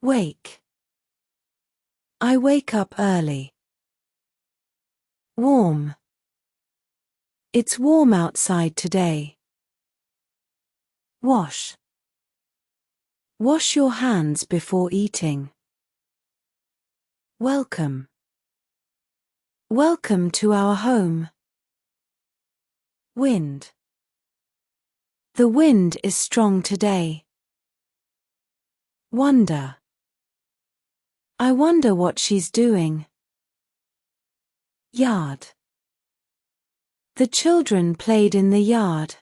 Wake. I wake up early. Warm. It's warm outside today. Wash. Wash your hands before eating. Welcome. Welcome to our home. Wind. The wind is strong today. Wonder. I wonder what she's doing. Yard. The children played in the yard.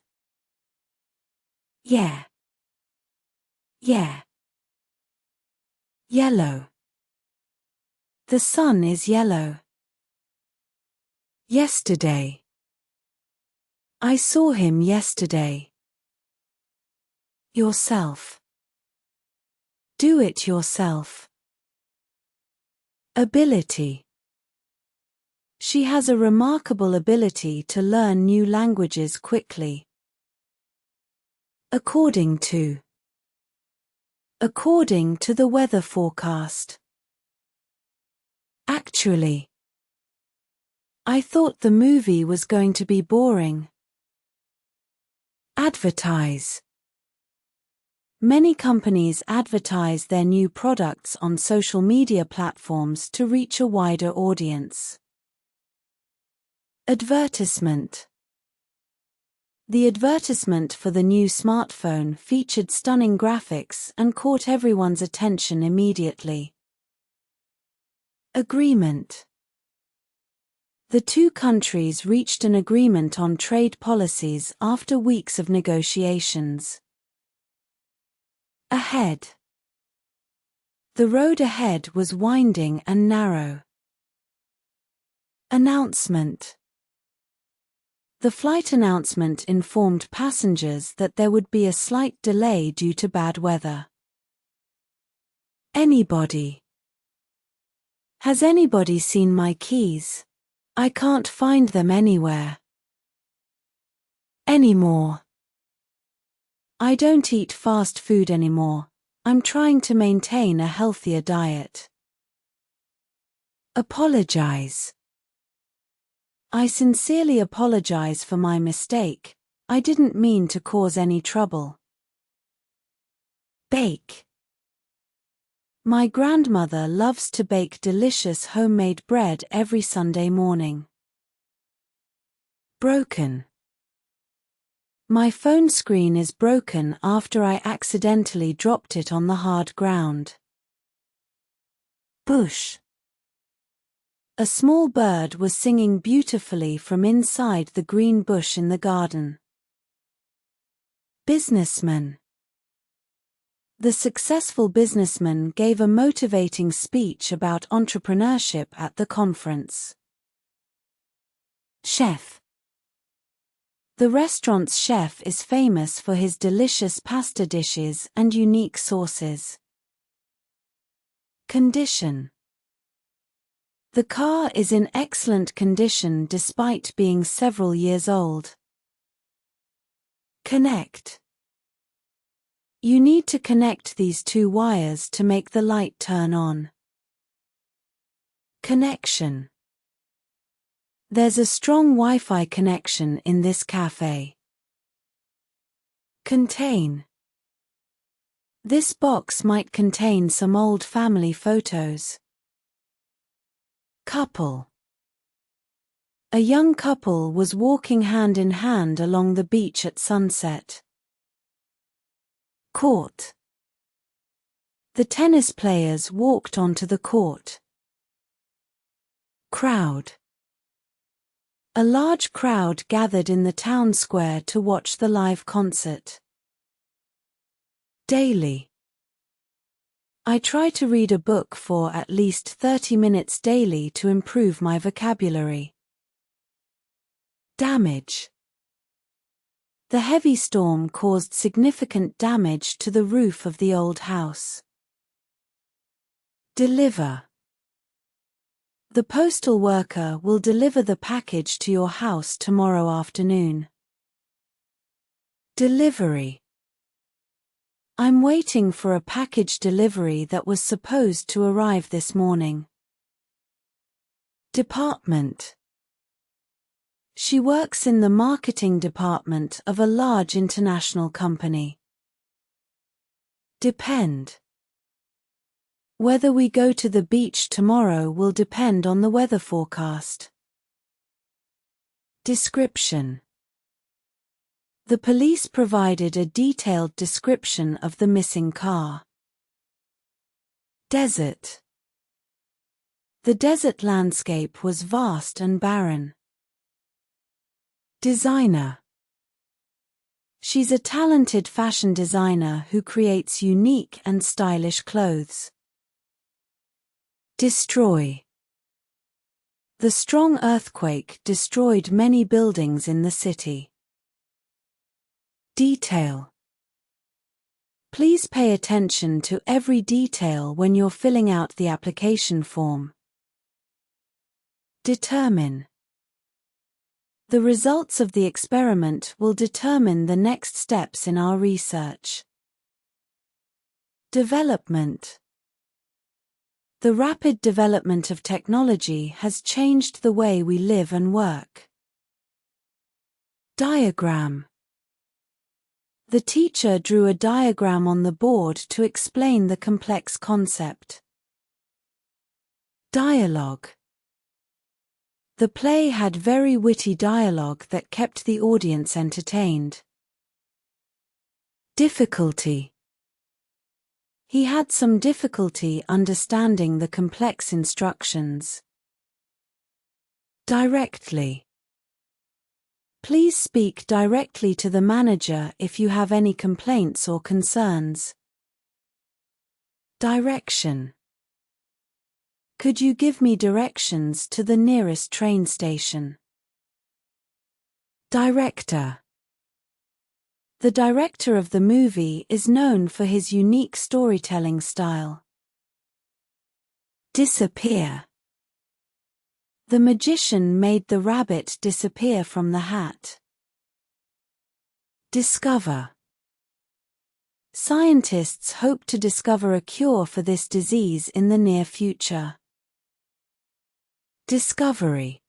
Yeah. Yeah. Yellow. The sun is yellow. Yesterday. I saw him yesterday. Yourself. Do it yourself. Ability. She has a remarkable ability to learn new languages quickly. According to. According to the weather forecast. Actually. I thought the movie was going to be boring. Advertise. Many companies advertise their new products on social media platforms to reach a wider audience. Advertisement. The advertisement for the new smartphone featured stunning graphics and caught everyone's attention immediately. Agreement. The two countries reached an agreement on trade policies after weeks of negotiations. Ahead. The road ahead was winding and narrow. Announcement. The flight announcement informed passengers that there would be a slight delay due to bad weather. Anybody. Has anybody seen my keys? I can't find them anywhere. Anymore. I don't eat fast food anymore. I'm trying to maintain a healthier diet. Apologize. I sincerely apologize for my mistake. I didn't mean to cause any trouble. Bake. My grandmother loves to bake delicious homemade bread every Sunday morning. Broken. My phone screen is broken after I accidentally dropped it on the hard ground. Bush. A small bird was singing beautifully from inside the green bush in the garden. Businessman. The successful businessman gave a motivating speech about entrepreneurship at the conference. Chef. The restaurant's chef is famous for his delicious pasta dishes and unique sauces. Condition. The car is in excellent condition despite being several years old. Connect. You need to connect these two wires to make the light turn on. Connection. There's a strong Wi-Fi connection in this cafe. Contain. This box might contain some old family photos. Couple. A young couple was walking hand in hand along the beach at sunset. Court. The tennis players walked onto the court. Crowd. A large crowd gathered in the town square to watch the live concert. Daily. I try to read a book for at least 30 minutes daily to improve my vocabulary. Damage. The heavy storm caused significant damage to the roof of the old house. Deliver. The postal worker will deliver the package to your house tomorrow afternoon. Delivery. I'm waiting for a package delivery that was supposed to arrive this morning. Department. She works in the marketing department of a large international company. Depend. Whether we go to the beach tomorrow will depend on the weather forecast. Description. The police provided a detailed description of the missing car. Desert. The desert landscape was vast and barren. Designer. She's a talented fashion designer who creates unique and stylish clothes. Destroy. The strong earthquake destroyed many buildings in the city. Detail. Please pay attention to every detail when you're filling out the application form. Determine. The results of the experiment will determine the next steps in our research. Development. The rapid development of technology has changed the way we live and work. Diagram. The teacher drew a diagram on the board to explain the complex concept. Dialogue. The play had very witty dialogue that kept the audience entertained. Difficulty. He had some difficulty understanding the complex instructions. Directly. Please speak directly to the manager if you have any complaints or concerns. Direction. Could you give me directions to the nearest train station? Director. The director of the movie is known for his unique storytelling style. Disappear. The magician made the rabbit disappear from the hat. Discover. Scientists hope to discover a cure for this disease in the near future. Discovery.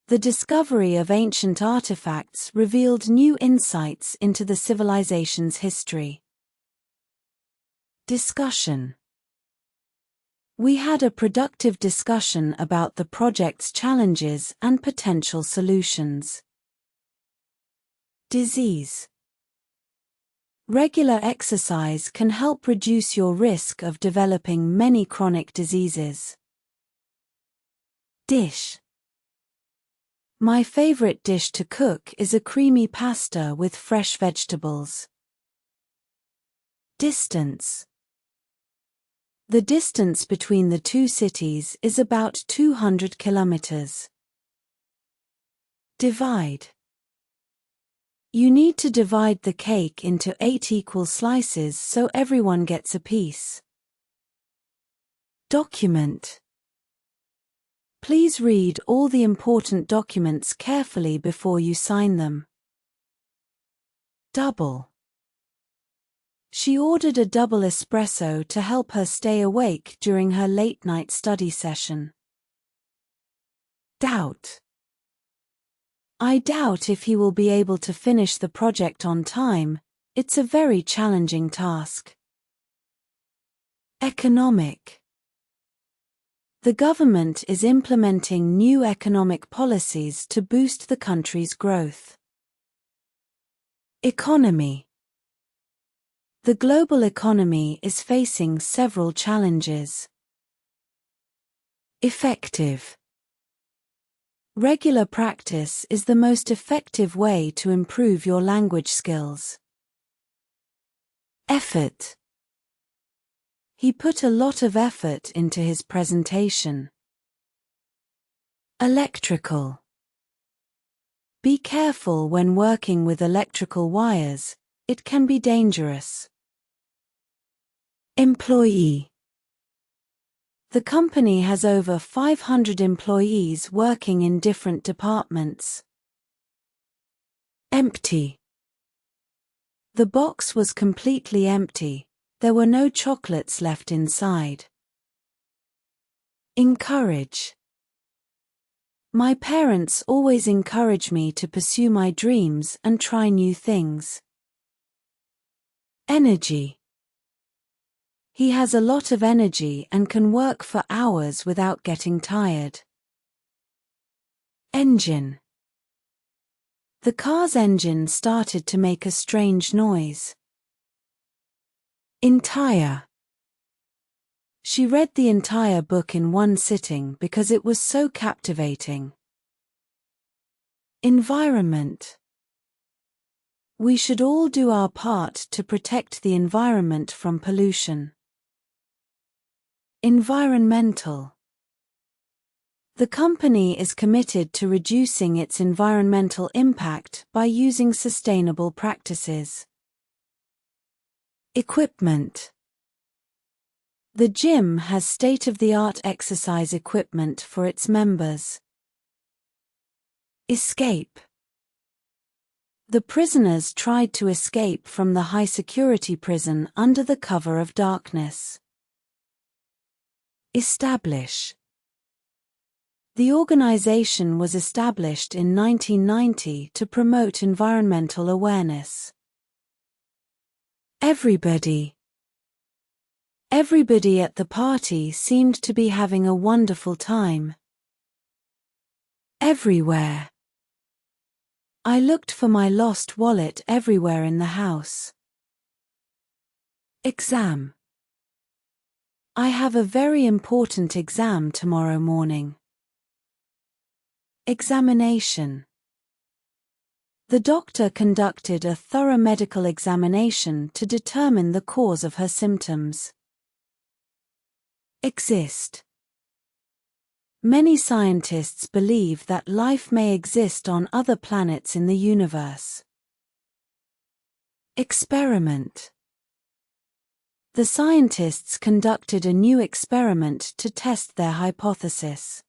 The discovery of ancient artifacts revealed new insights into the civilization's history. Discussion. We had a productive discussion about the project's challenges and potential solutions. Disease. Regular exercise can help reduce your risk of developing many chronic diseases. Dish. My favorite dish to cook is a creamy pasta with fresh vegetables. Distance. The distance between the two cities is about 200 kilometers. Divide. You need to divide the cake into 8 equal slices so everyone gets a piece. Document. Please read all the important documents carefully before you sign them. Double. She ordered a double espresso to help her stay awake during her late-night study session. Doubt. I doubt if he will be able to finish the project on time. It's a very challenging task. Economic. The government is implementing new economic policies to boost the country's growth. Economy. The global economy is facing several challenges. Effective. Regular practice is the most effective way to improve your language skills. Effort. He put a lot of effort into his presentation. Electrical. Be careful when working with electrical wires, it can be dangerous. Employee. The company has over 500 employees working in different departments. Empty. The box was completely empty. There were no chocolates left inside. Encourage. My parents always encourage me to pursue my dreams and try new things. Energy. He has a lot of energy and can work for hours without getting tired. Engine. The car's engine started to make a strange noise. Entire. She read the entire book in one sitting because it was so captivating. Environment. We should all do our part to protect the environment from pollution. Environmental. The company is committed to reducing its environmental impact by using sustainable practices. Equipment. The gym has state-of-the-art exercise equipment for its members. Escape. The prisoners tried to escape from the high-security prison under the cover of darkness. Establish. The organization was established in 1990 to promote environmental awareness. Everybody. Everybody at the party seemed to be having a wonderful time. Everywhere. I looked for my lost wallet everywhere in the house. Exam. I have a very important exam tomorrow morning. Examination. The doctor conducted a thorough medical examination to determine the cause of her symptoms. Exist. Many scientists believe that life may exist on other planets in the universe. Experiment. The scientists conducted a new experiment to test their hypothesis.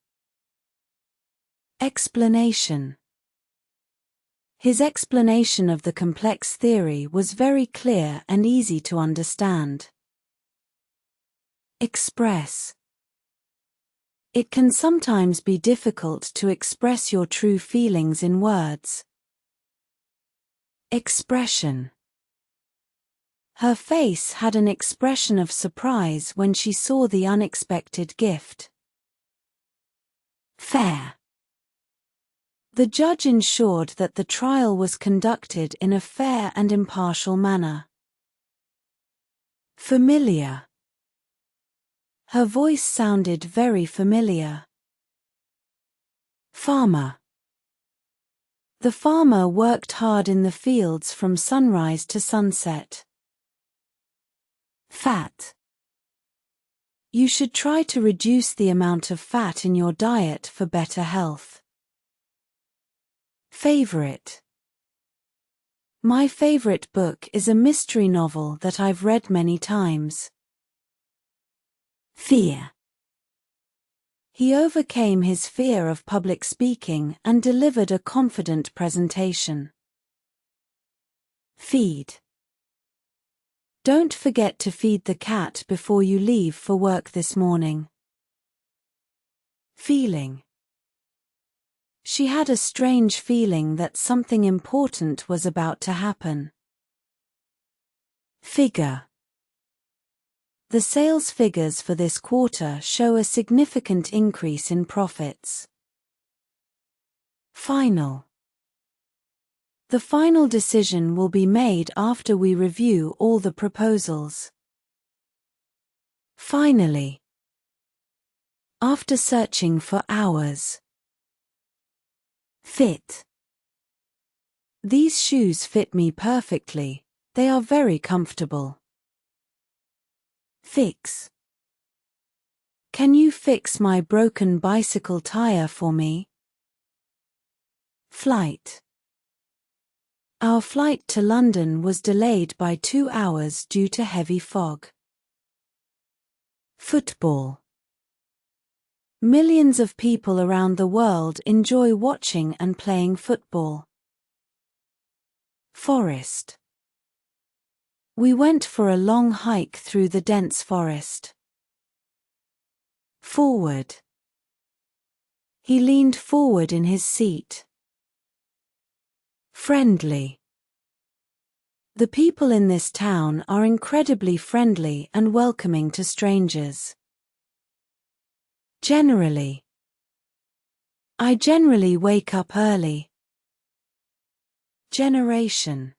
Explanation. His explanation of the complex theory was very clear and easy to understand. Express. It can sometimes be difficult to express your true feelings in words. Expression. Her face had an expression of surprise when she saw the unexpected gift. Fair. The judge ensured that the trial was conducted in a fair and impartial manner. Familiar. Her voice sounded very familiar. Farmer. The farmer worked hard in the fields from sunrise to sunset. Fat. You should try to reduce the amount of fat in your diet for better health. Favorite. My favorite book is a mystery novel that I've read many times. Fear. He overcame his fear of public speaking and delivered a confident presentation. Feed. Don't forget to feed the cat before you leave for work this morning. Feeling. She had a strange feeling that something important was about to happen. Figure. The sales figures for this quarter show a significant increase in profits. Final. The final decision will be made after we review all the proposals. Finally. After searching for hours. Fit. These shoes fit me perfectly. They are very comfortable. Fix. Can you fix my broken bicycle tire for me? Flight. Our flight to London was delayed by 2 hours due to heavy fog. Football. Millions of people around the world enjoy watching and playing football. Forest. We went for a long hike through the dense forest. Forward. He leaned forward in his seat. Friendly. The people in this town are incredibly friendly and welcoming to strangers. Generally. I generally wake up early. Generation.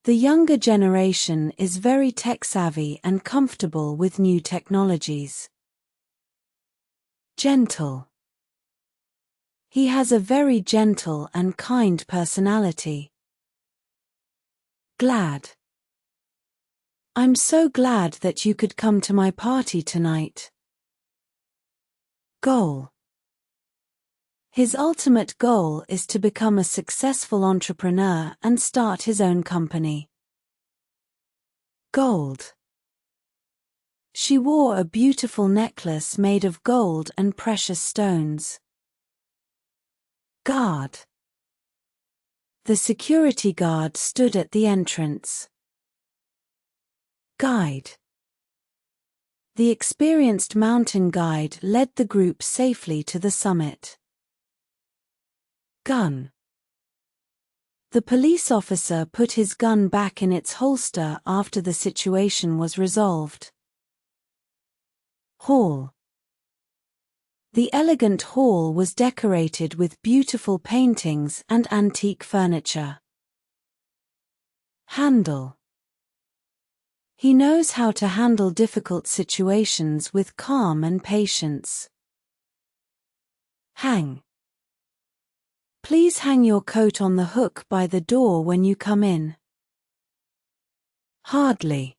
The younger generation is very tech-savvy and comfortable with new technologies. Gentle. He has a very gentle and kind personality. Glad. I'm so glad that you could come to my party tonight. Goal. His ultimate goal is to become a successful entrepreneur and start his own company. Gold. She wore a beautiful necklace made of gold and precious stones. Guard. The security guard stood at the entrance. Guide. The experienced mountain guide led the group safely to the summit. Gun. The police officer put his gun back in its holster after the situation was resolved. Hall. The elegant hall was decorated with beautiful paintings and antique furniture. Handle. He knows how to handle difficult situations with calm and patience. Hang. Please hang your coat on the hook by the door when you come in. Hardly.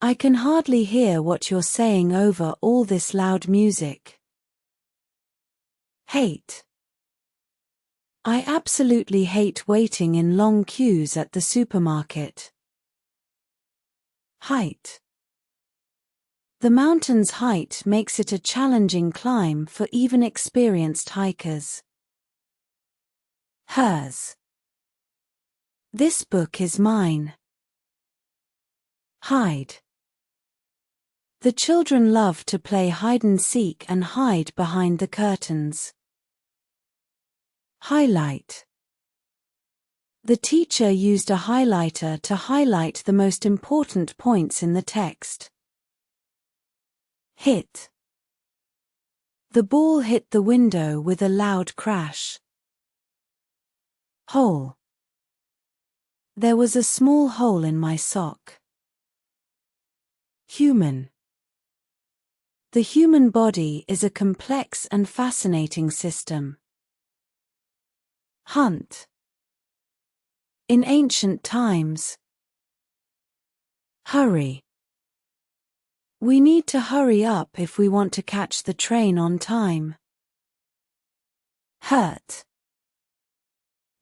I can hardly hear what you're saying over all this loud music. Hate. I absolutely hate waiting in long queues at the supermarket. Height. The mountain's height makes it a challenging climb for even experienced hikers. Hers. This book is mine. Hide. The children love to play hide-and-seek and hide behind the curtains. Highlight. The teacher used a highlighter to highlight the most important points in the text. Hit. The ball hit the window with a loud crash. Hole. There was a small hole in my sock. Human. The human body is a complex and fascinating system. Hunt. In ancient times. Hurry. We need to hurry up if we want to catch the train on time. Hurt.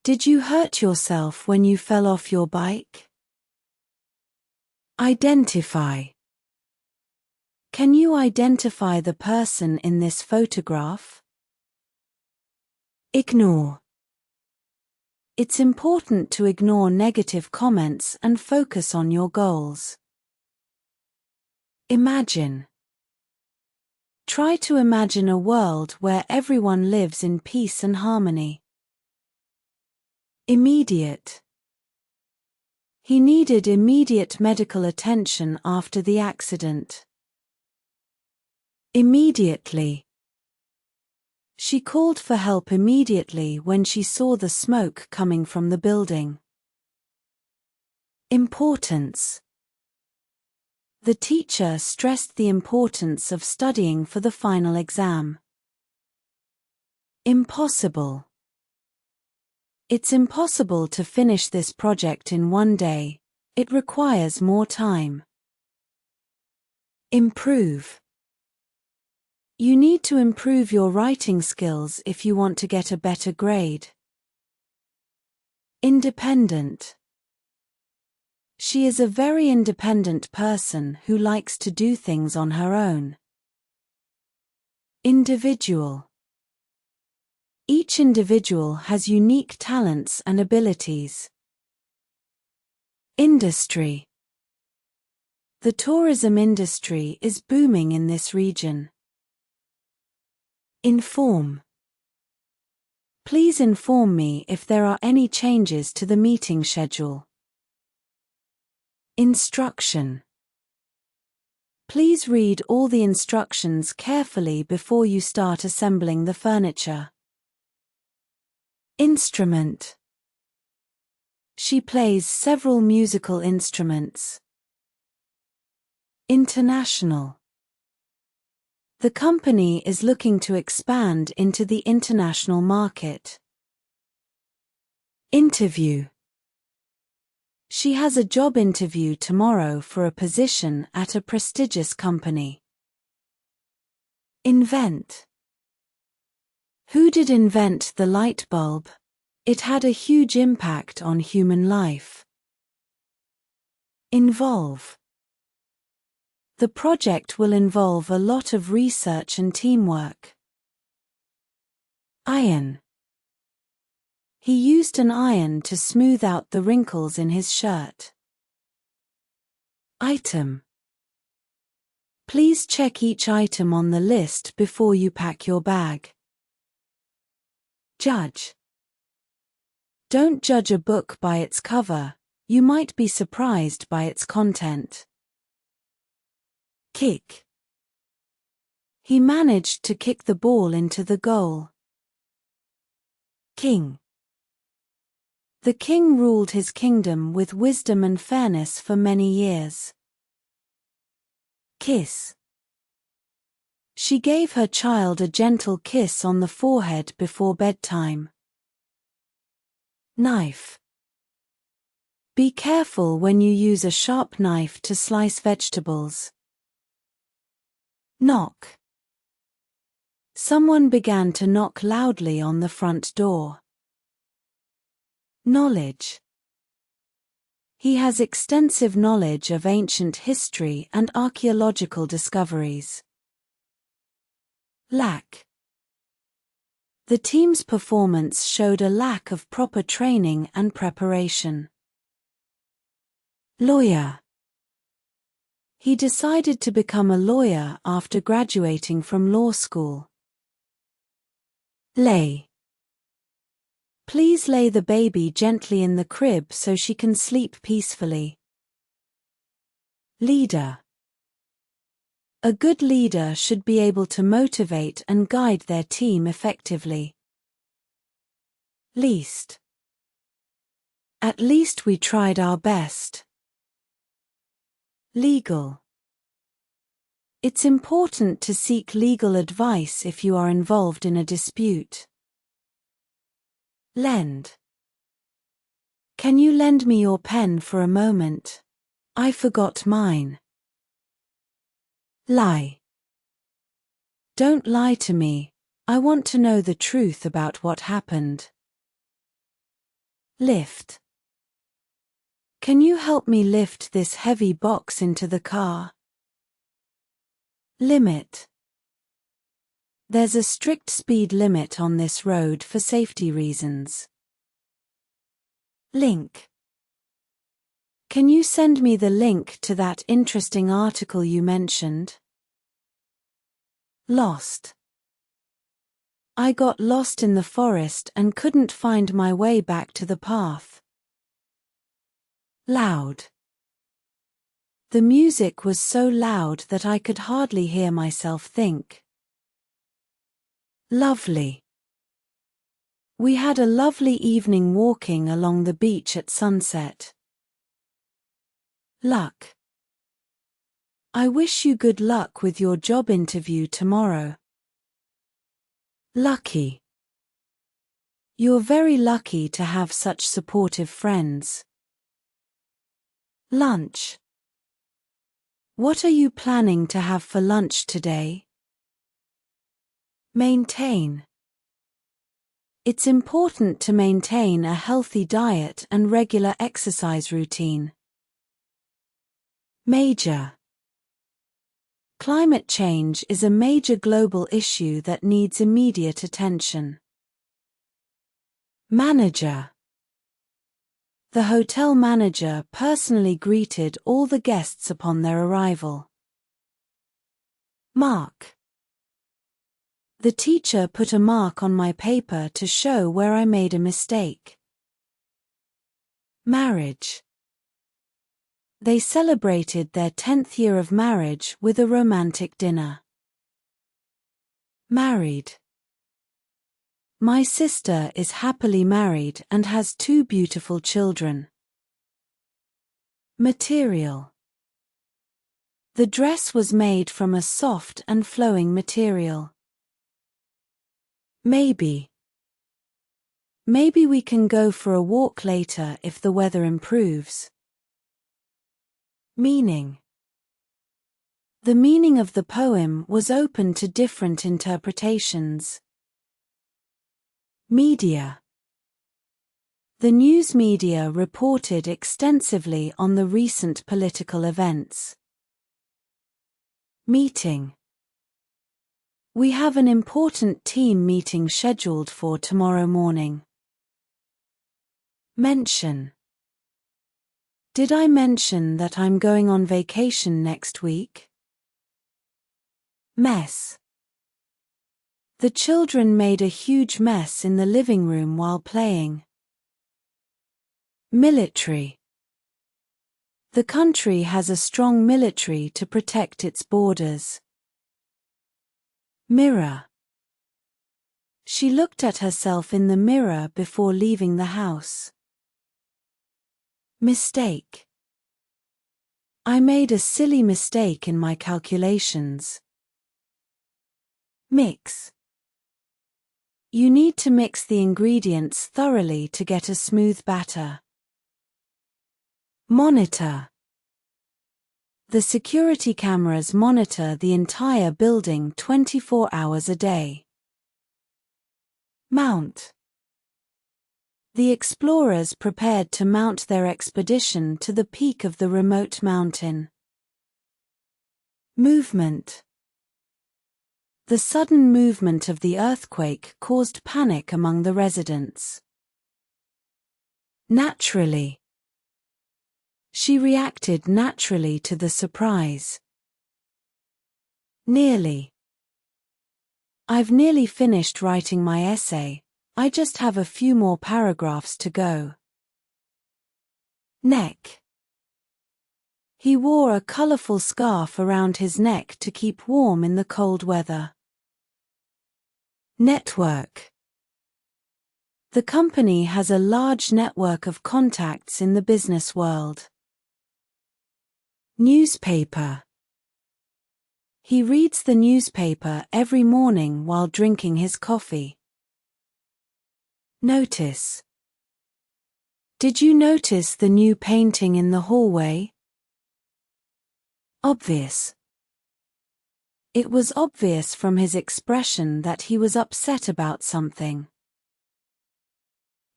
Did you hurt yourself when you fell off your bike? Identify. Can you identify the person in this photograph? Ignore. It's important to ignore negative comments and focus on your goals. Imagine. Try to imagine a world where everyone lives in peace and harmony. Immediate. He needed immediate medical attention after the accident. Immediately. She called for help immediately when she saw the smoke coming from the building. Importance. The teacher stressed the importance of studying for the final exam. Impossible. It's impossible to finish this project in one day. It requires more time. Improve. You need to improve your writing skills if you want to get a better grade. Independent. She is a very independent person who likes to do things on her own. Individual. Each individual has unique talents and abilities. Industry. The tourism industry is booming in this region. Inform. Please inform me if there are any changes to the meeting schedule. Instruction. Please read all the instructions carefully before you start assembling the furniture. Instrument. She plays several musical instruments. International. The company is looking to expand into the international market. Interview. She has a job interview tomorrow for a position at a prestigious company. Invent. Who did invent the light bulb? It had a huge impact on human life. Involve. The project will involve a lot of research and teamwork. Iron. He used an iron to smooth out the wrinkles in his shirt. Item. Please check each item on the list before you pack your bag. Judge. Don't judge a book by its cover, you might be surprised by its content. Kick. He managed to kick the ball into the goal. King. The king ruled his kingdom with wisdom and fairness for many years. Kiss. She gave her child a gentle kiss on the forehead before bedtime. Knife. Be careful when you use a sharp knife to slice vegetables. Knock. Someone began to knock loudly on the front door. Knowledge. He has extensive knowledge of ancient history and archaeological discoveries. Lack. The team's performance showed a lack of proper training and preparation. Lawyer. He decided to become a lawyer after graduating from law school. Lay. Please lay the baby gently in the crib so she can sleep peacefully. Leader. A good leader should be able to motivate and guide their team effectively. Least. At least we tried our best. Legal. It's important to seek legal advice if you are involved in a dispute. Lend. Can you lend me your pen for a moment? I forgot mine. Lie. Don't lie to me, I want to know the truth about what happened. Lift. Can you help me lift this heavy box into the car? Limit. There's a strict speed limit on this road for safety reasons. Link. Can you send me the link to that interesting article you mentioned? Lost. I got lost in the forest and couldn't find my way back to the path. Loud. The music was so loud that I could hardly hear myself think. Lovely. We had a lovely evening walking along the beach at sunset. Luck. I wish you good luck with your job interview tomorrow. Lucky. You're very lucky to have such supportive friends. Lunch. What are you planning to have for lunch today? Maintain. It's important to maintain a healthy diet and regular exercise routine. Major. Climate change is a major global issue that needs immediate attention. Manager. The hotel manager personally greeted all the guests upon their arrival. Mark. The teacher put a mark on my paper to show where I made a mistake. Marriage. They celebrated their 10th year of marriage with a romantic dinner. Married. My sister is happily married and has 2 beautiful children. Material. The dress was made from a soft and flowing material. Maybe. Maybe we can go for a walk later if the weather improves. Meaning. The meaning of the poem was open to different interpretations. Media. The news media reported extensively on the recent political events. Meeting. We have an important team meeting scheduled for tomorrow morning. Mention. Did I mention that I'm going on vacation next week? Mess. The children made a huge mess in the living room while playing. Military. The country has a strong military to protect its borders. Mirror. She looked at herself in the mirror before leaving the house. Mistake. I made a silly mistake in my calculations. Mix. You need to mix the ingredients thoroughly to get a smooth batter. Monitor. The security cameras monitor the entire building 24 hours a day. Mount. The explorers prepared to mount their expedition to the peak of the remote mountain. Movement. The sudden movement of the earthquake caused panic among the residents. Naturally. She reacted naturally to the surprise. Nearly. I've nearly finished writing my essay, I just have a few more paragraphs to go. Neck. He wore a colorful scarf around his neck to keep warm in the cold weather. Network. The company has a large network of contacts in the business world. Newspaper. He reads the newspaper every morning while drinking his coffee. Notice. Did you notice the new painting in the hallway? Obvious. It was obvious from his expression that he was upset about something.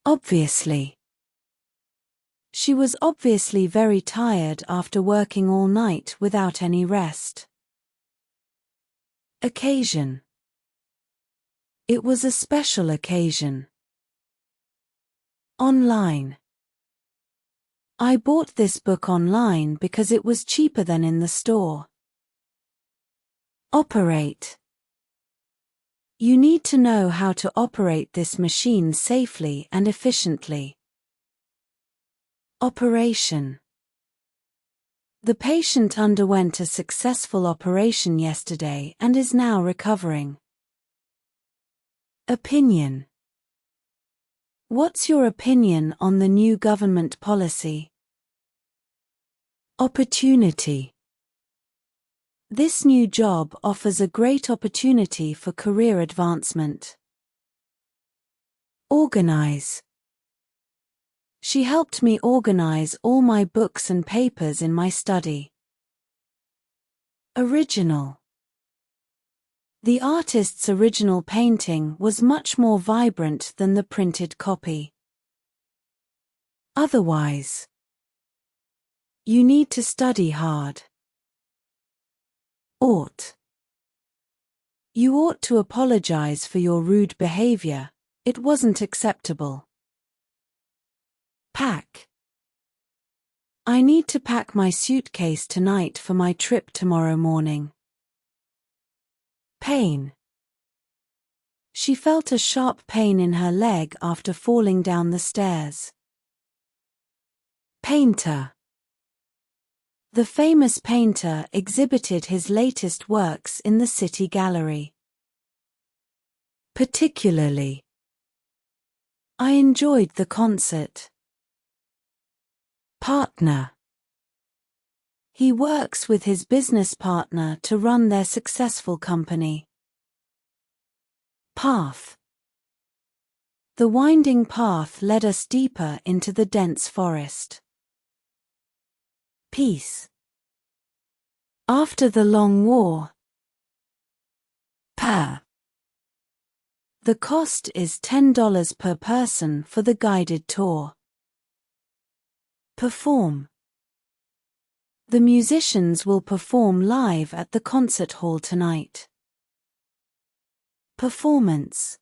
Obviously. She was obviously very tired after working all night without any rest. Occasion. It was a special occasion. Online. I bought this book online because it was cheaper than in the store. Operate. You need to know how to operate this machine safely and efficiently. Operation. The patient underwent a successful operation yesterday and is now recovering. Opinion. What's your opinion on the new government policy? Opportunity. This new job offers a great opportunity for career advancement. Organize. She helped me organize all my books and papers in my study. Original. The artist's original painting was much more vibrant than the printed copy. Otherwise. You need to study hard. Ought. You ought to apologize for your rude behavior. It wasn't acceptable. Pack. I need to pack my suitcase tonight for my trip tomorrow morning. Pain. She felt a sharp pain in her leg after falling down the stairs. Painter. The famous painter exhibited his latest works in the City Gallery. Particularly. I enjoyed the concert. Partner. He works with his business partner to run their successful company. Path. The winding path led us deeper into the dense forest. Peace. After the long war. Per. The cost is $10 per person for the guided tour. Perform. The musicians will perform live at the concert hall tonight. Performance.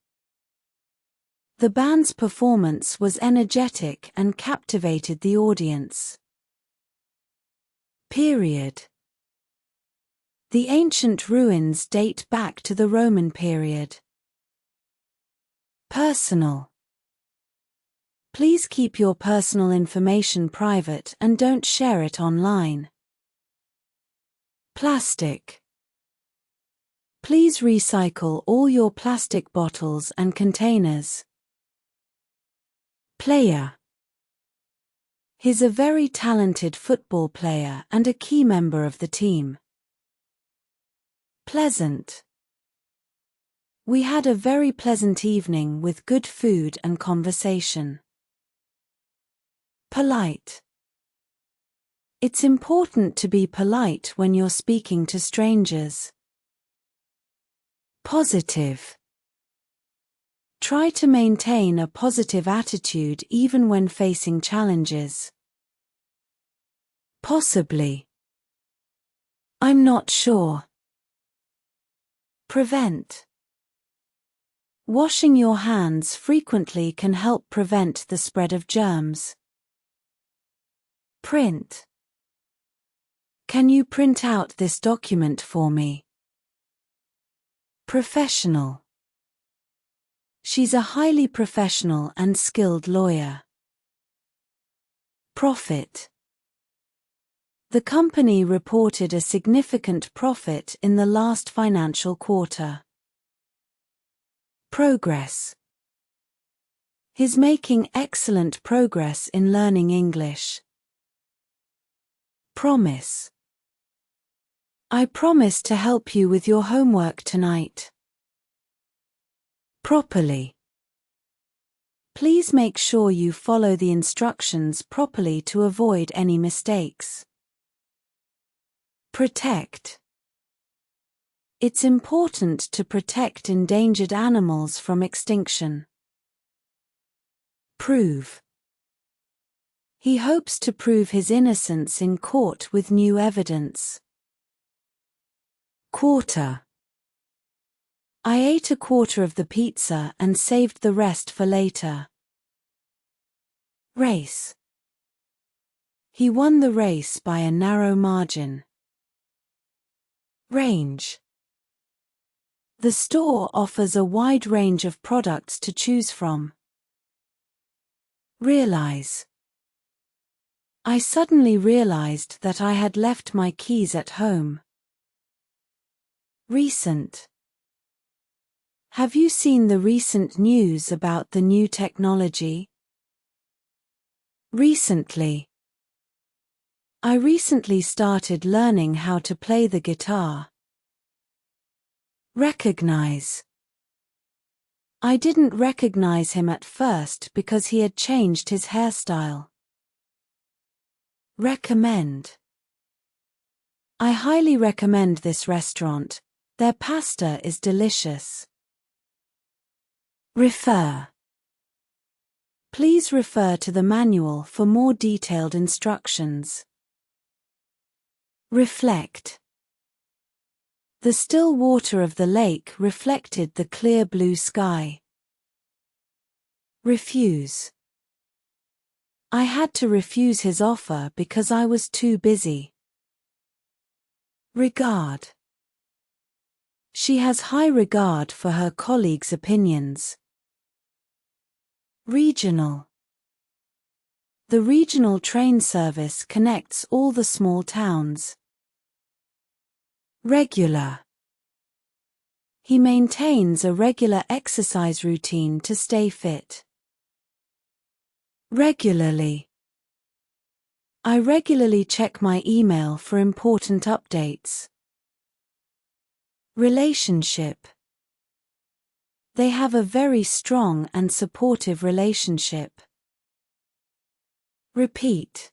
The band's performance was energetic and captivated the audience. Period. The ancient ruins date back to the Roman period. Personal. Please keep your personal information private and don't share it online. Plastic. Please recycle all your plastic bottles and containers. Player. He's a very talented football player and a key member of the team. Pleasant. We had a very pleasant evening with good food and conversation. Polite. It's important to be polite when you're speaking to strangers. Positive. Try to maintain a positive attitude even when facing challenges. Possibly. I'm not sure. Prevent. Washing your hands frequently can help prevent the spread of germs. Print. Can you print out this document for me? Professional. She's a highly professional and skilled lawyer. Profit. The company reported a significant profit in the last financial quarter. Progress. He's making excellent progress in learning English. Promise. I promise to help you with your homework tonight. Properly. Please make sure you follow the instructions properly to avoid any mistakes. Protect. It's important to protect endangered animals from extinction. Prove. He hopes to prove his innocence in court with new evidence. Quarter. I ate a quarter of the pizza and saved the rest for later. Race. He won the race by a narrow margin. Range. The store offers a wide range of products to choose from. Realize. I suddenly realized that I had left my keys at home. Recent. Have you seen the recent news about the new technology? Recently. I recently started learning how to play the guitar. Recognize. I didn't recognize him at first because he had changed his hairstyle. Recommend. I highly recommend this restaurant. Their pasta is delicious. Refer. Please refer to the manual for more detailed instructions. Reflect. The still water of the lake reflected the clear blue sky. Refuse. I had to refuse his offer because I was too busy. Regard. She has high regard for her colleagues' opinions. Regional. The regional train service connects all the small towns. Regular. He maintains a regular exercise routine to stay fit. Regularly. I regularly check my email for important updates. Relationship. They have a very strong and supportive relationship. Repeat.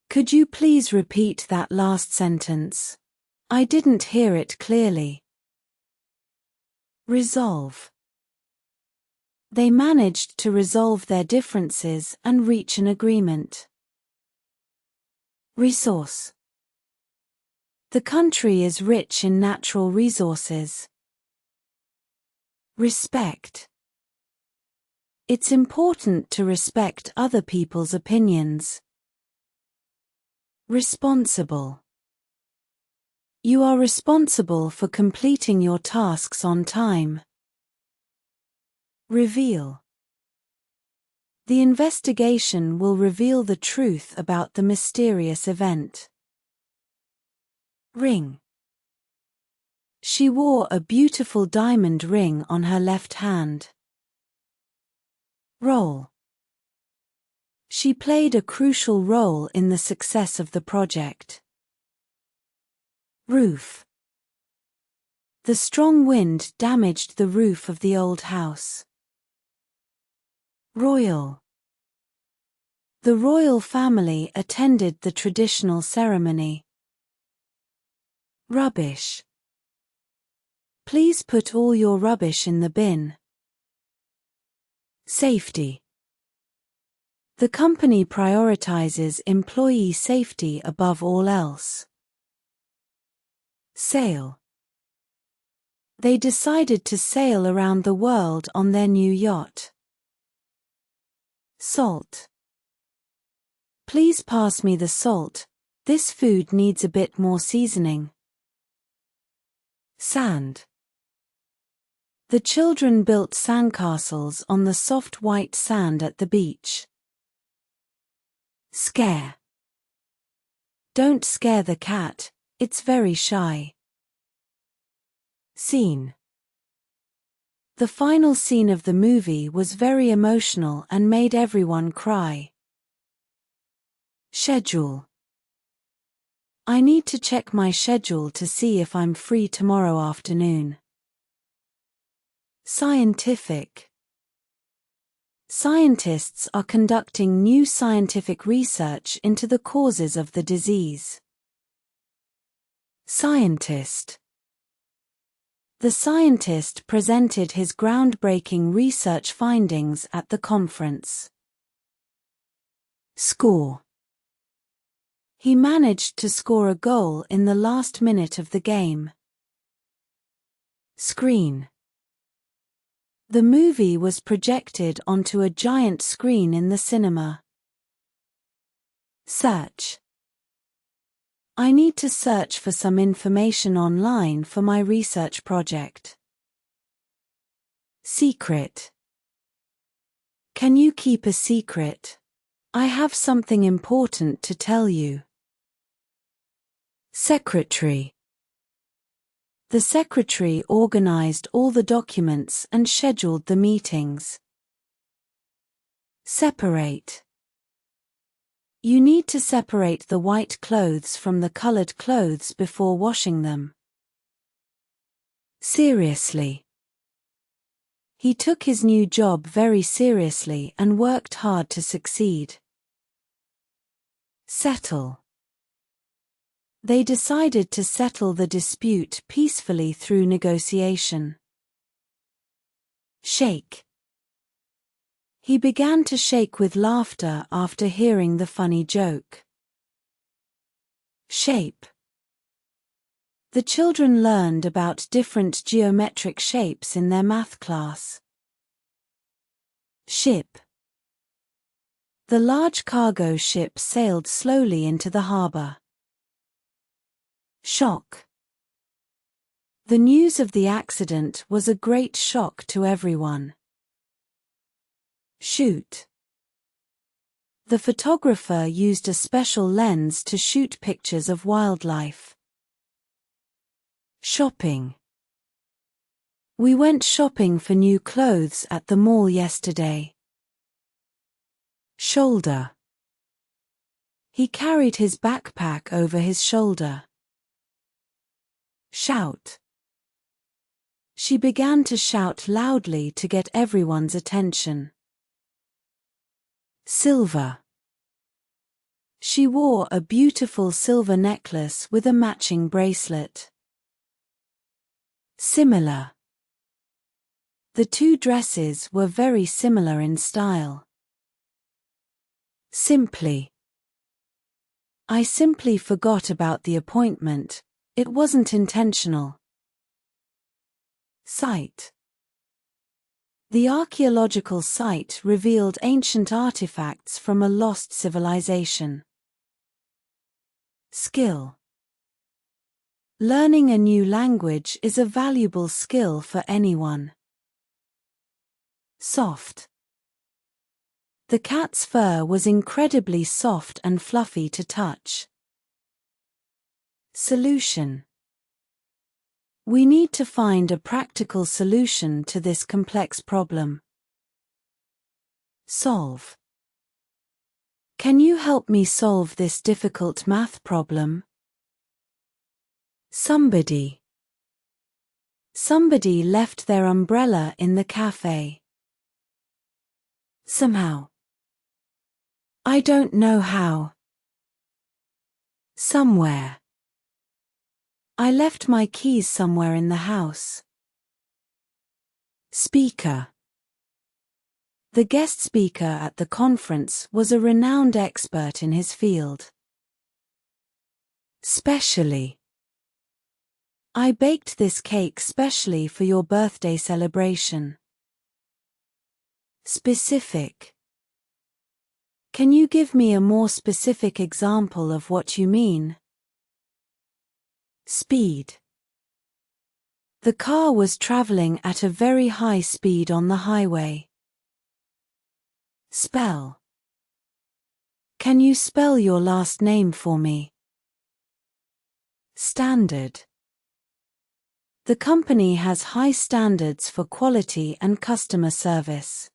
Could you please repeat that last sentence? I didn't hear it clearly. Resolve. They managed to resolve their differences and reach an agreement. Resource. The country is rich in natural resources. Respect. It's important to respect other people's opinions. Responsible. You are responsible for completing your tasks on time. Reveal. The investigation will reveal the truth about the mysterious event. Ring. She wore a beautiful diamond ring on her left hand. Role. She played a crucial role in the success of the project. Roof. The strong wind damaged the roof of the old house. Royal. The royal family attended the traditional ceremony. Rubbish. Please put all your rubbish in the bin. Safety. The company prioritizes employee safety above all else. Sail. They decided to sail around the world on their new yacht. Salt. Please pass me the salt. This food needs a bit more seasoning. Sand. The children built sandcastles on the soft white sand at the beach. Scare. Don't scare the cat, it's very shy. Scene. The final scene of the movie was very emotional and made everyone cry. Schedule. I need to check my schedule to see if I'm free tomorrow afternoon. Scientific. Scientists are conducting new scientific research into the causes of the disease. Scientist. The scientist presented his groundbreaking research findings at the conference. Score. He managed to score a goal in the last minute of the game. Screen. The movie was projected onto a giant screen in the cinema. Search. I need to search for some information online for my research project. Secret. Can you keep a secret? I have something important to tell you. Secretary. The secretary organized all the documents and scheduled the meetings. Separate. You need to separate the white clothes from the colored clothes before washing them. Seriously. He took his new job very seriously and worked hard to succeed. Settle. They decided to settle the dispute peacefully through negotiation. Shake. He began to shake with laughter after hearing the funny joke. Shape. The children learned about different geometric shapes in their math class. Ship. The large cargo ship sailed slowly into the harbor. Shock. The news of the accident was a great shock to everyone. Shoot. The photographer used a special lens to shoot pictures of wildlife. Shopping. We went shopping for new clothes at the mall yesterday. Shoulder. He carried his backpack over his shoulder. Shout. She began to shout loudly to get everyone's attention. Silver. She wore a beautiful silver necklace with a matching bracelet. Similar. The two dresses were very similar in style. Simply. I simply forgot about the appointment. It wasn't intentional. Site. The archaeological site revealed ancient artifacts from a lost civilization. Skill. Learning a new language is a valuable skill for anyone. Soft. The cat's fur was incredibly soft and fluffy to touch. Solution. We need to find a practical solution to this complex problem. Solve. Can you help me solve this difficult math problem? Somebody. Somebody left their umbrella in the cafe. Somehow. I don't know how. Somewhere. I left my keys somewhere in the house. Speaker. The guest speaker at the conference was a renowned expert in his field. Specially. I baked this cake specially for your birthday celebration. Specific. Can you give me a more specific example of what you mean? Speed. The car was traveling at a very high speed on the highway. Spell. Can you spell your last name for me? Standard. The company has high standards for quality and customer service.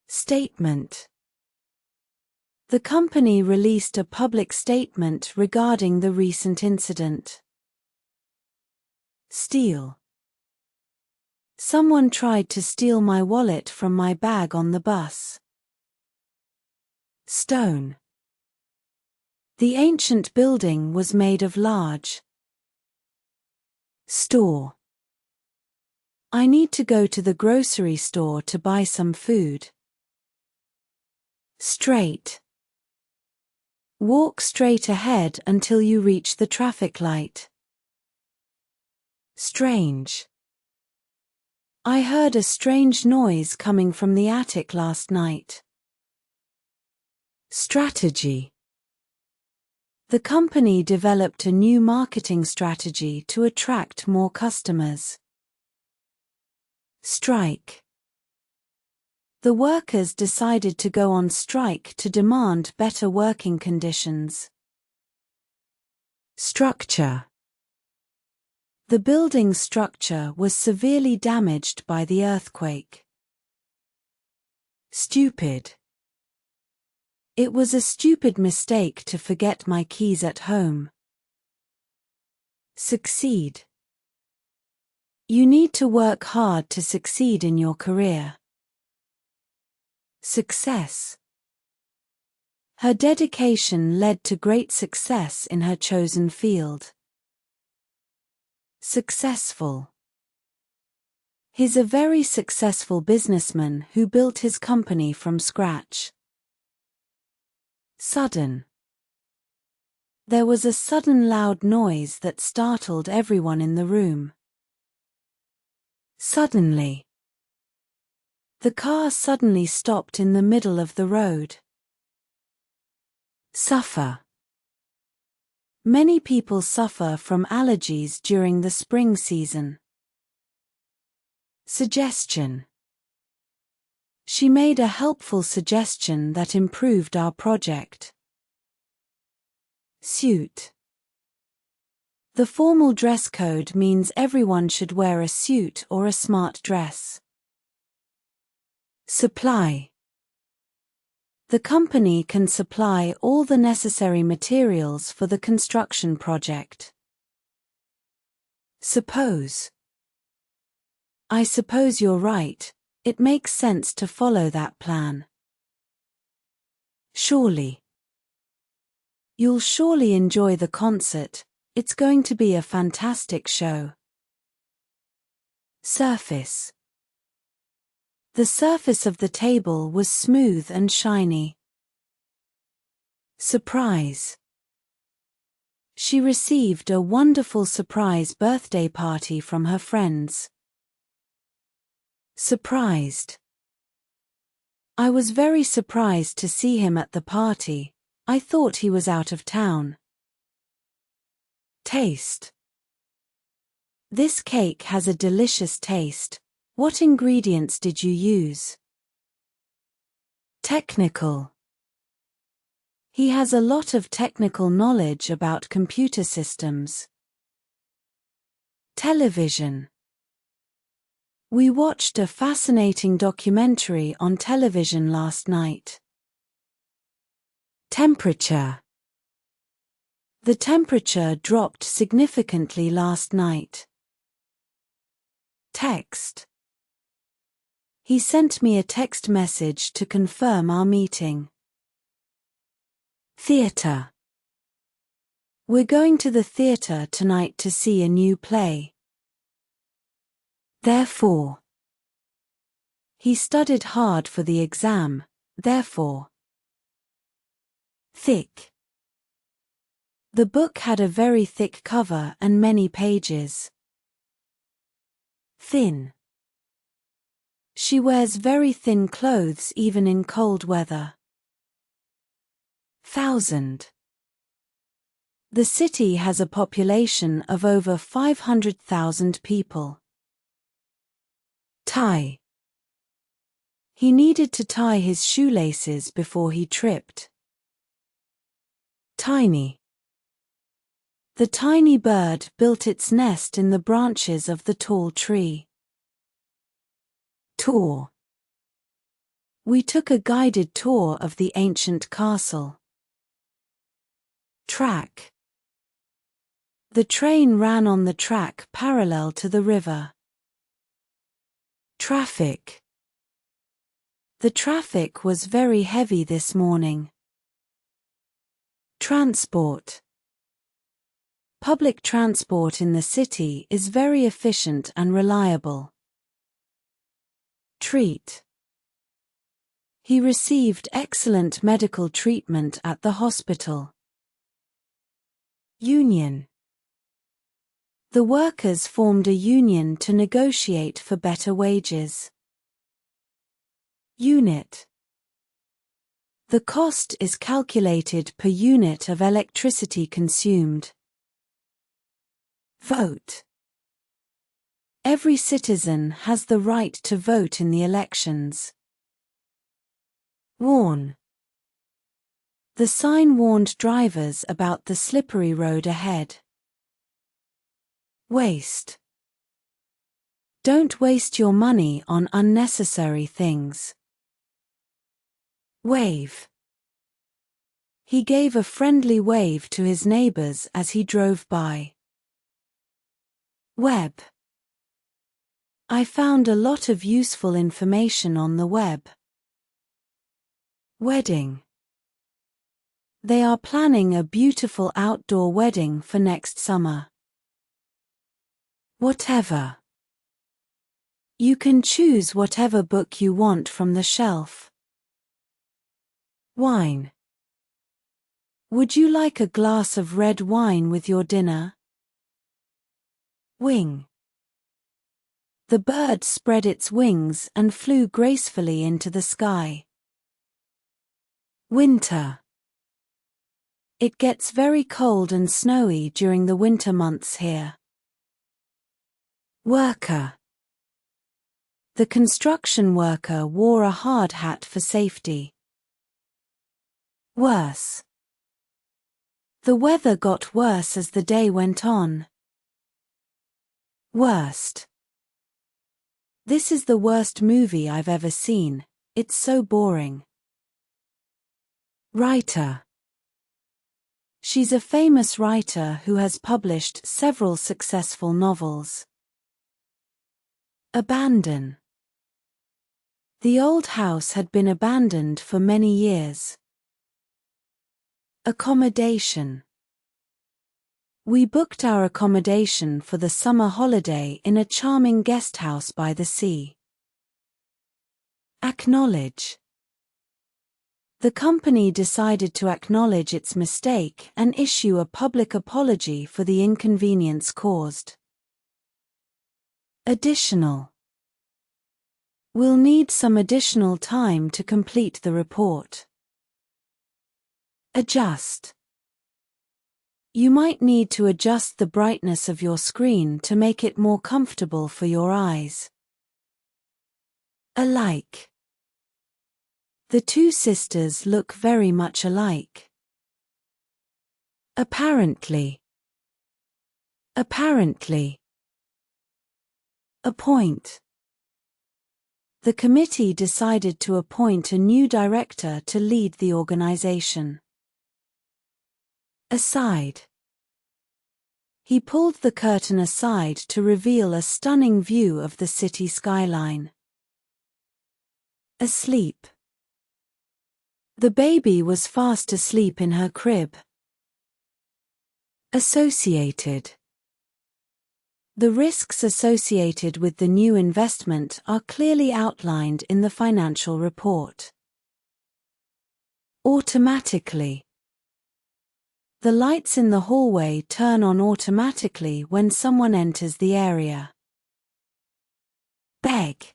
Statement. The company released a public statement regarding the recent incident. Steal. Someone tried to steal my wallet from my bag on the bus. Stone. The ancient building was made of large. Store. I need to go to the grocery store to buy some food. Straight. Walk straight ahead until you reach the traffic light. Strange. I heard a strange noise coming from the attic last night. Strategy. The company developed a new marketing strategy to attract more customers. Strike. The workers decided to go on strike to demand better working conditions. Structure. The building structure was severely damaged by the earthquake. Stupid. It was a stupid mistake to forget my keys at home. Succeed. You need to work hard to succeed in your career. Success. Her dedication led to great success in her chosen field. Successful. He's a very successful businessman who built his company from scratch. Sudden. There was a sudden loud noise that startled everyone in the room. Suddenly. The car suddenly stopped in the middle of the road. Suffer. Many people suffer from allergies during the spring season. Suggestion. She made a helpful suggestion that improved our project. Suit. The formal dress code means everyone should wear a suit or a smart dress. Supply. The company can supply all the necessary materials for the construction project. Suppose. I suppose you're right, it makes sense to follow that plan. Surely. You'll surely enjoy the concert, it's going to be a fantastic show. Surface. The surface of the table was smooth and shiny. Surprise. She received a wonderful surprise birthday party from her friends. Surprised. I was very surprised to see him at the party, I thought he was out of town. Taste. This cake has a delicious taste. What ingredients did you use? Technical. He has a lot of technical knowledge about computer systems. Television. We watched a fascinating documentary on television last night. Temperature. The temperature dropped significantly last night. Text. He sent me a text message to confirm our meeting. Theatre. We're going to the theatre tonight to see a new play. Therefore. He studied hard for the exam, therefore. Thick. The book had a very thick cover and many pages. Thin. She wears very thin clothes even in cold weather. 1,000. The city has a population of over 500,000 people. Tie. He needed to tie his shoelaces before he tripped. Tiny. The tiny bird built its nest in the branches of the tall tree. Tour. We took a guided tour of the ancient castle. Track. The train ran on the track parallel to the river. Traffic. The traffic was very heavy this morning. Transport. Public transport in the city is very efficient and reliable. Treat. He received excellent medical treatment at the hospital. Union. The workers formed a union to negotiate for better wages. Unit. The cost is calculated per unit of electricity consumed. Vote. Every citizen has the right to vote in the elections. Warn. The sign warned drivers about the slippery road ahead. Waste. Don't waste your money on unnecessary things. Wave. He gave a friendly wave to his neighbors as he drove by. Web. I found a lot of useful information on the web. Wedding. They are planning a beautiful outdoor wedding for next summer. Whatever. You can choose whatever book you want from the shelf. Wine. Would you like a glass of red wine with your dinner? Wing. The bird spread its wings and flew gracefully into the sky. Winter. It gets very cold and snowy during the winter months here. Worker. The construction worker wore a hard hat for safety. Worse. The weather got worse as the day went on. Worst. This is the worst movie I've ever seen, it's so boring. Writer. She's a famous writer who has published several successful novels. Abandon. The old house had been abandoned for many years. Accommodation. We booked our accommodation for the summer holiday in a charming guest house by the sea. Acknowledge. The company decided to acknowledge its mistake and issue a public apology for the inconvenience caused. Additional. We'll need some additional time to complete the report. Adjust. You might need to adjust the brightness of your screen to make it more comfortable for your eyes. Alike. The two sisters look very much alike. Apparently. Apparently. Appoint. The committee decided to appoint a new director to lead the organization. Aside. He pulled the curtain aside to reveal a stunning view of the city skyline. Asleep. The baby was fast asleep in her crib. Associated. The risks associated with the new investment are clearly outlined in the financial report. Automatically. The lights in the hallway turn on automatically when someone enters the area. Beg.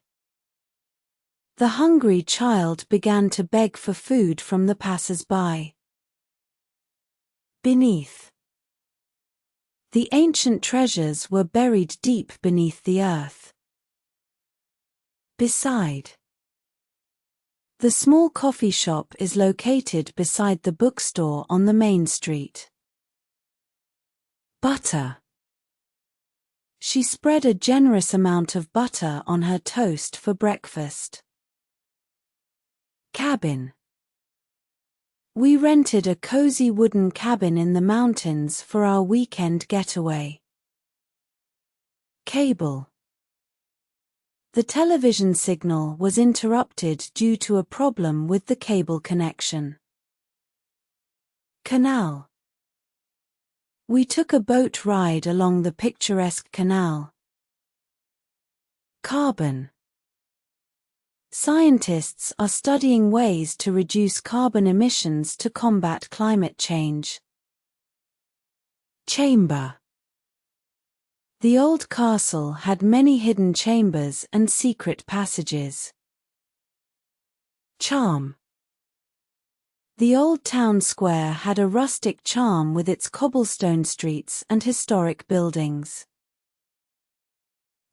The hungry child began to beg for food from the passers-by. Beneath. The ancient treasures were buried deep beneath the earth. Beside. The small coffee shop is located beside the bookstore on the main street. Butter. She spread a generous amount of butter on her toast for breakfast. Cabin. We rented a cozy wooden cabin in the mountains for our weekend getaway. Cable. The television signal was interrupted due to a problem with the cable connection. Canal. We took a boat ride along the picturesque canal. Carbon. Scientists are studying ways to reduce carbon emissions to combat climate change. Chamber. The old castle had many hidden chambers and secret passages. Charm. The old town square had a rustic charm with its cobblestone streets and historic buildings.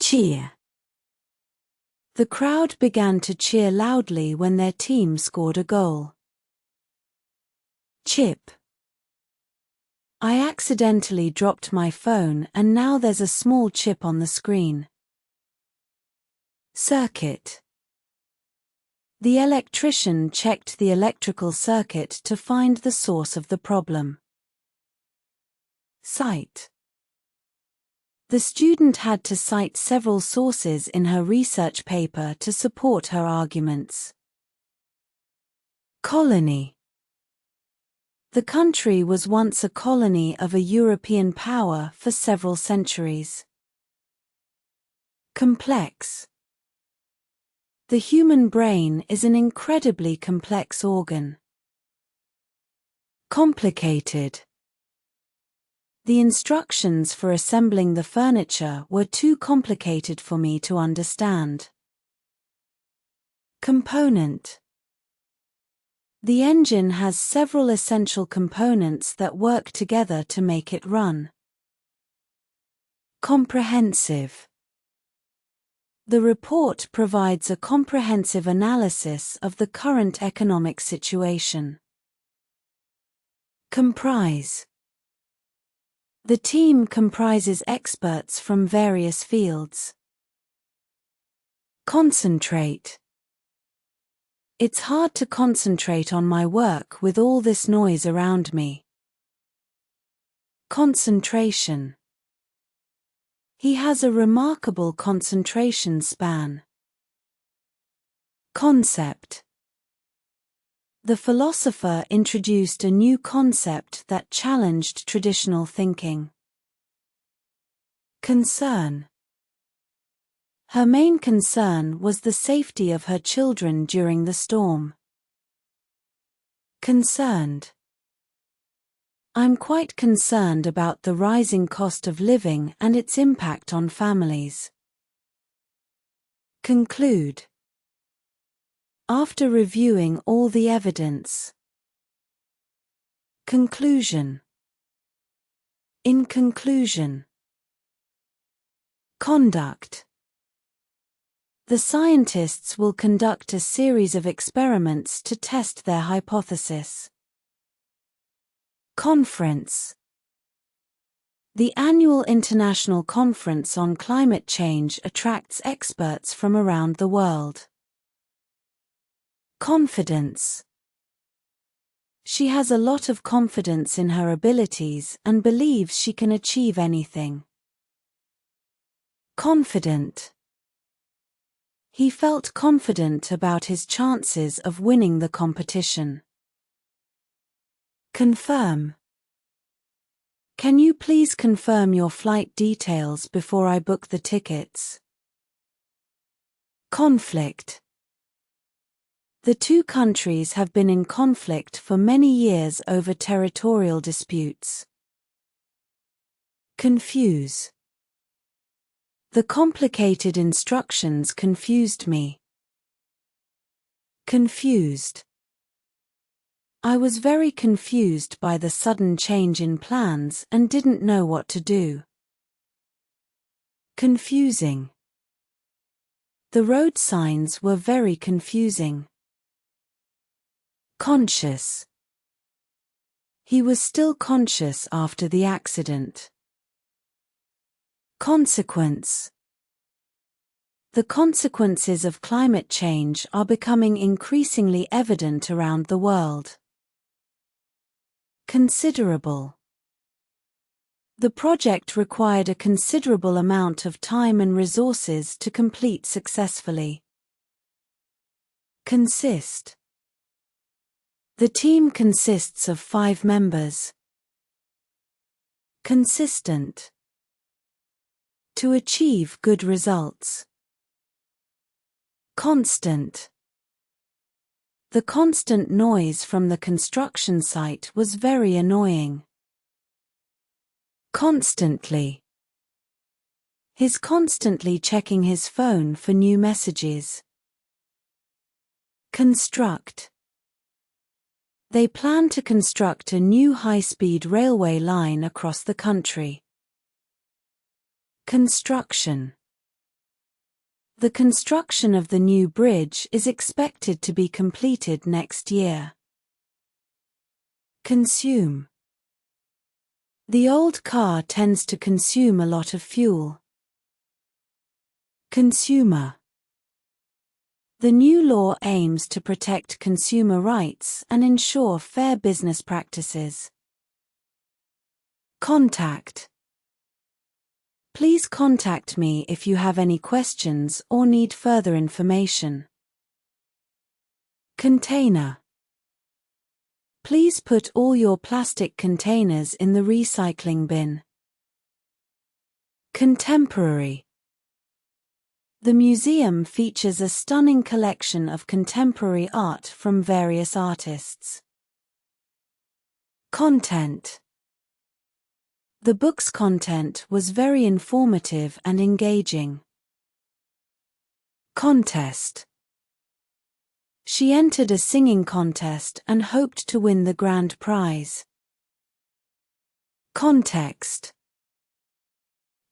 Cheer. The crowd began to cheer loudly when their team scored a goal. Chip. I accidentally dropped my phone and now there's a small chip on the screen. Circuit. The electrician checked the electrical circuit to find the source of the problem. Cite. The student had to cite several sources in her research paper to support her arguments. Colony. The country was once a colony of a European power for several centuries. Complex. The human brain is an incredibly complex organ. Complicated. The instructions for assembling the furniture were too complicated for me to understand. Component. The engine has several essential components that work together to make it run. Comprehensive. The report provides a comprehensive analysis of the current economic situation. Comprise. The team comprises experts from various fields. Concentrate. It's hard to concentrate on my work with all this noise around me. Concentration. He has a remarkable concentration span. Concept. The philosopher introduced a new concept that challenged traditional thinking. Concern. Her main concern was the safety of her children during the storm. Concerned. I'm quite concerned about the rising cost of living and its impact on families. Conclude. After reviewing all the evidence. Conclusion. In conclusion. Conduct. The scientists will conduct a series of experiments to test their hypothesis. Conference. The annual International Conference on Climate Change attracts experts from around the world. Confidence. She has a lot of confidence in her abilities and believes she can achieve anything. Confident. He felt confident about his chances of winning the competition. Confirm. Can you please confirm your flight details before I book the tickets? Conflict. The two countries have been in conflict for many years over territorial disputes. Confuse. The complicated instructions confused me. Confused. I was very confused by the sudden change in plans and didn't know what to do. Confusing. The road signs were very confusing. Conscious. He was still conscious after the accident. Consequence. The consequences of climate change are becoming increasingly evident around the world. Considerable. The project required a considerable amount of time and resources to complete successfully. Consist. The team consists of 5 members. Consistent. To achieve good results. Constant. The constant noise from the construction site was very annoying. Constantly. He's constantly checking his phone for new messages. Construct. They plan to construct a new high-speed railway line across the country. Construction. The construction of the new bridge is expected to be completed next year. Consume. The old car tends to consume a lot of fuel. Consumer. The new law aims to protect consumer rights and ensure fair business practices. Contact. Please contact me if you have any questions or need further information. Container. Please put all your plastic containers in the recycling bin. Contemporary. The museum features a stunning collection of contemporary art from various artists. Content. The book's content was very informative and engaging. Contest. She entered a singing contest and hoped to win the grand prize. Context.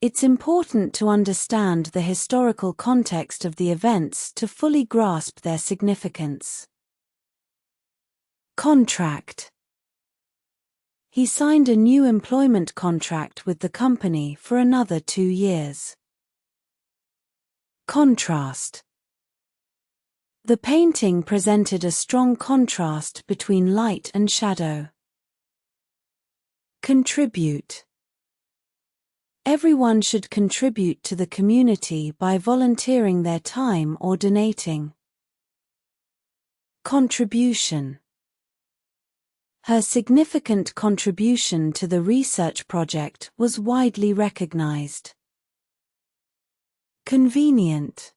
It's important to understand the historical context of the events to fully grasp their significance. Contract. He signed a new employment contract with the company for another 2 years. Contrast. The painting presented a strong contrast between light and shadow. Contribute. Everyone should contribute to the community by volunteering their time or donating. Contribution. Her significant contribution to the research project was widely recognized. Convenient.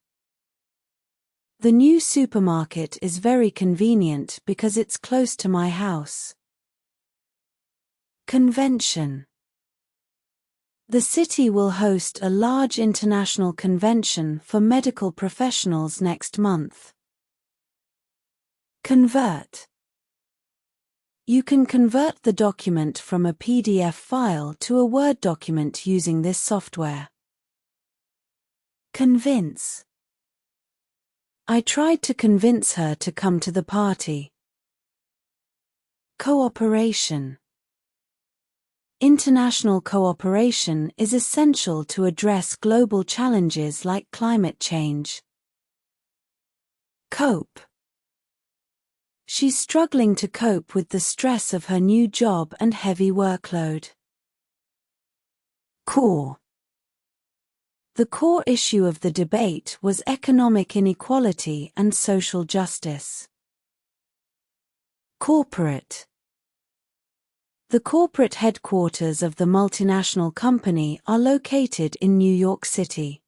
The new supermarket is very convenient because it's close to my house. Convention. The city will host a large international convention for medical professionals next month. Convert. You can convert the document from a PDF file to a Word document using this software. Convince. I tried to convince her to come to the party. Cooperation. International cooperation is essential to address global challenges like climate change. Cope. She's struggling to cope with the stress of her new job and heavy workload. Core. The core issue of the debate was economic inequality and social justice. Corporate. The corporate headquarters of the multinational company are located in New York City.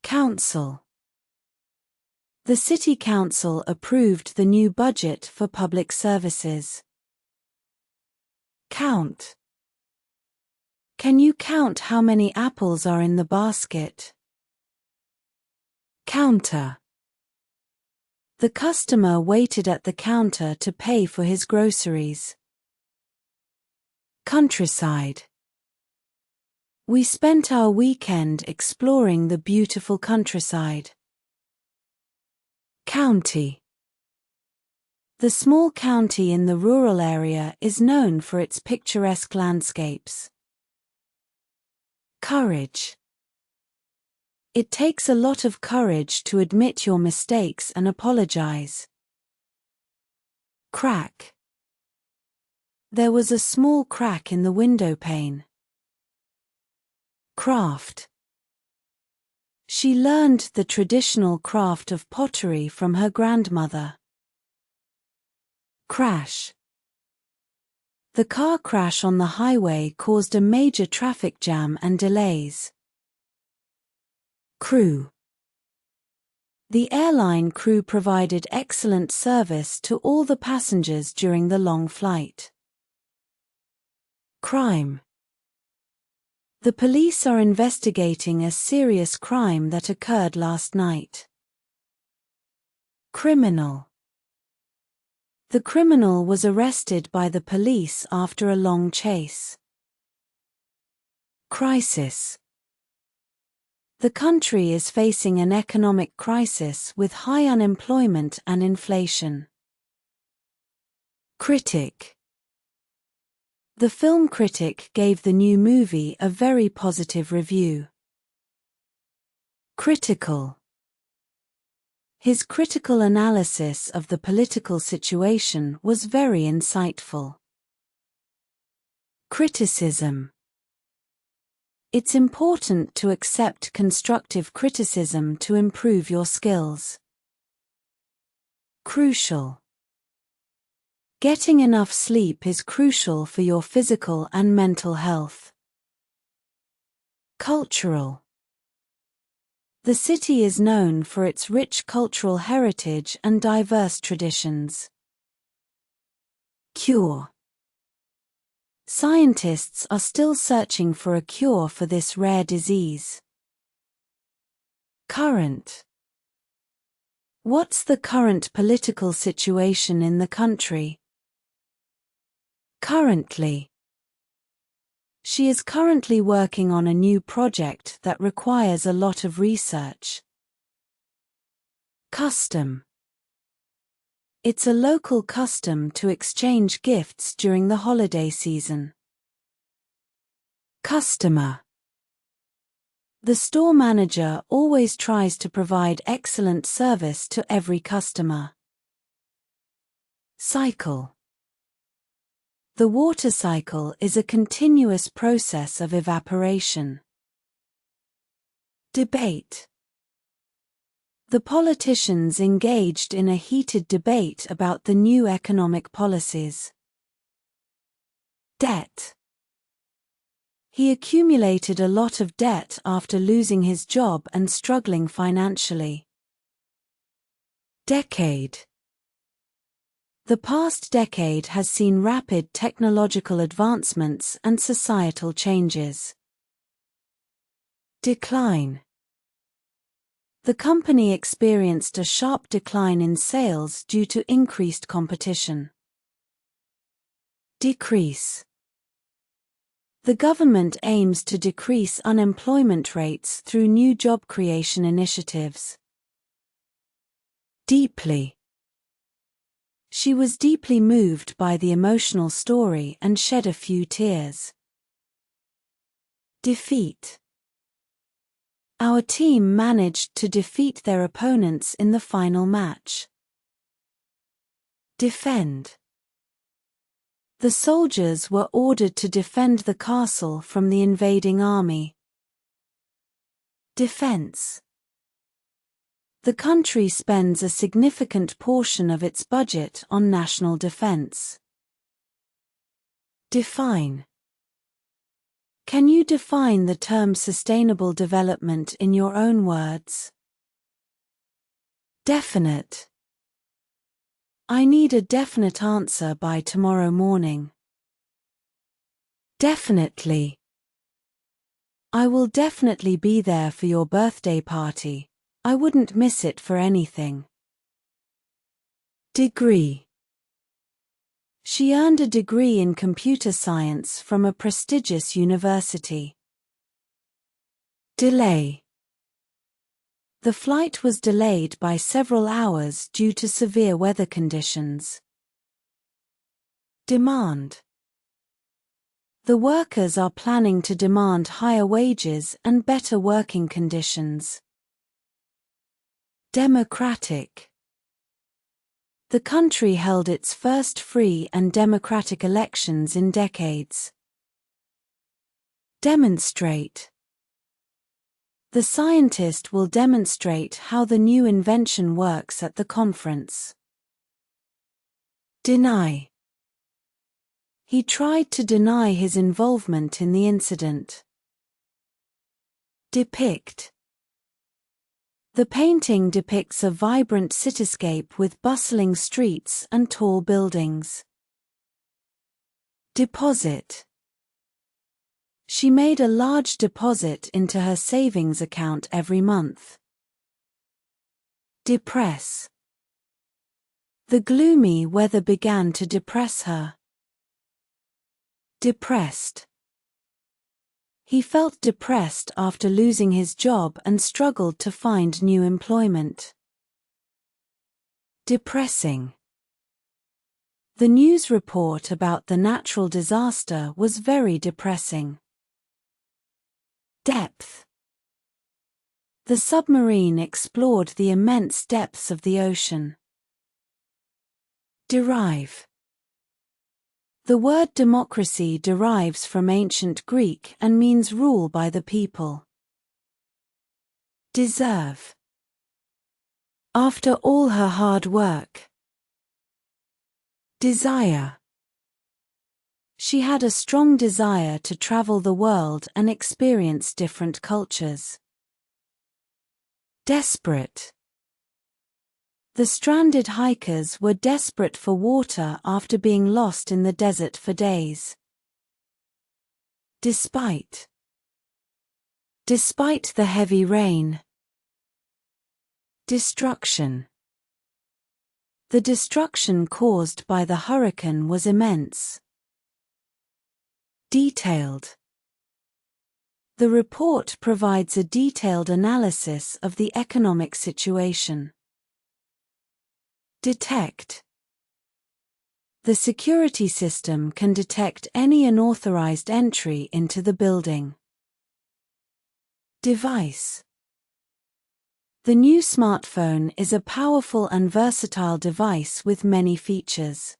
Council. The City Council approved the new budget for public services. Count. Can you count how many apples are in the basket? Counter. The customer waited at the counter to pay for his groceries. Countryside. We spent our weekend exploring the beautiful countryside. County. The small county in the rural area is known for its picturesque landscapes. Courage. It takes a lot of courage to admit your mistakes and apologize. Crack. There was a small crack in the window pane. Craft. She learned the traditional craft of pottery from her grandmother. Crash. The car crash on the highway caused a major traffic jam and delays. Crew. The airline crew provided excellent service to all the passengers during the long flight. Crime. The police are investigating a serious crime that occurred last night. Criminal. The criminal was arrested by the police after a long chase. Crisis. The country is facing an economic crisis with high unemployment and inflation. Critic. The film critic gave the new movie a very positive review. Critical. His critical analysis of the political situation was very insightful. Criticism. It's important to accept constructive criticism to improve your skills. Crucial. Getting enough sleep is crucial for your physical and mental health. Cultural. The city is known for its rich cultural heritage and diverse traditions. Cure. Scientists are still searching for a cure for this rare disease. Current. What's the current political situation in the country? Currently. She is currently working on a new project that requires a lot of research. Custom. It's a local custom to exchange gifts during the holiday season. Customer. The store manager always tries to provide excellent service to every customer. Cycle. The water cycle is a continuous process of evaporation. Debate. The politicians engaged in a heated debate about the new economic policies. Debt. He accumulated a lot of debt after losing his job and struggling financially. Decade. The past decade has seen rapid technological advancements and societal changes. Decline. The company experienced a sharp decline in sales due to increased competition. Decrease. The government aims to decrease unemployment rates through new job creation initiatives. Deeply. She was deeply moved by the emotional story and shed a few tears. Defeat. Our team managed to defeat their opponents in the final match. Defend. The soldiers were ordered to defend the castle from the invading army. Defense. The country spends a significant portion of its budget on national defense. Define. Can you define the term sustainable development in your own words? Definite. I need a definite answer by tomorrow morning. Definitely. I will definitely be there for your birthday party. I wouldn't miss it for anything. Degree. She earned a degree in computer science from a prestigious university. Delay. The flight was delayed by several hours due to severe weather conditions. Demand. The workers are planning to demand higher wages and better working conditions. Democratic. The country held its first free and democratic elections in decades. Demonstrate. The scientist will demonstrate how the new invention works at the conference. Deny. He tried to deny his involvement in the incident. Depict. The painting depicts a vibrant cityscape with bustling streets and tall buildings. Deposit. She made a large deposit into her savings account every month. Depress. The gloomy weather began to depress her. Depressed. He felt depressed after losing his job and struggled to find new employment. Depressing. The news report about the natural disaster was very depressing. Depth. The submarine explored the immense depths of the ocean. Derive. The word democracy derives from ancient Greek and means rule by the people. Deserve. After all her hard work. Desire. She had a strong desire to travel the world and experience different cultures. Desperate. The stranded hikers were desperate for water after being lost in the desert for days. Despite. Despite the heavy rain. Destruction. The destruction caused by the hurricane was immense. Detailed. The report provides a detailed analysis of the economic situation. Detect. The security system can detect any unauthorized entry into the building. Device. The new smartphone is a powerful and versatile device with many features.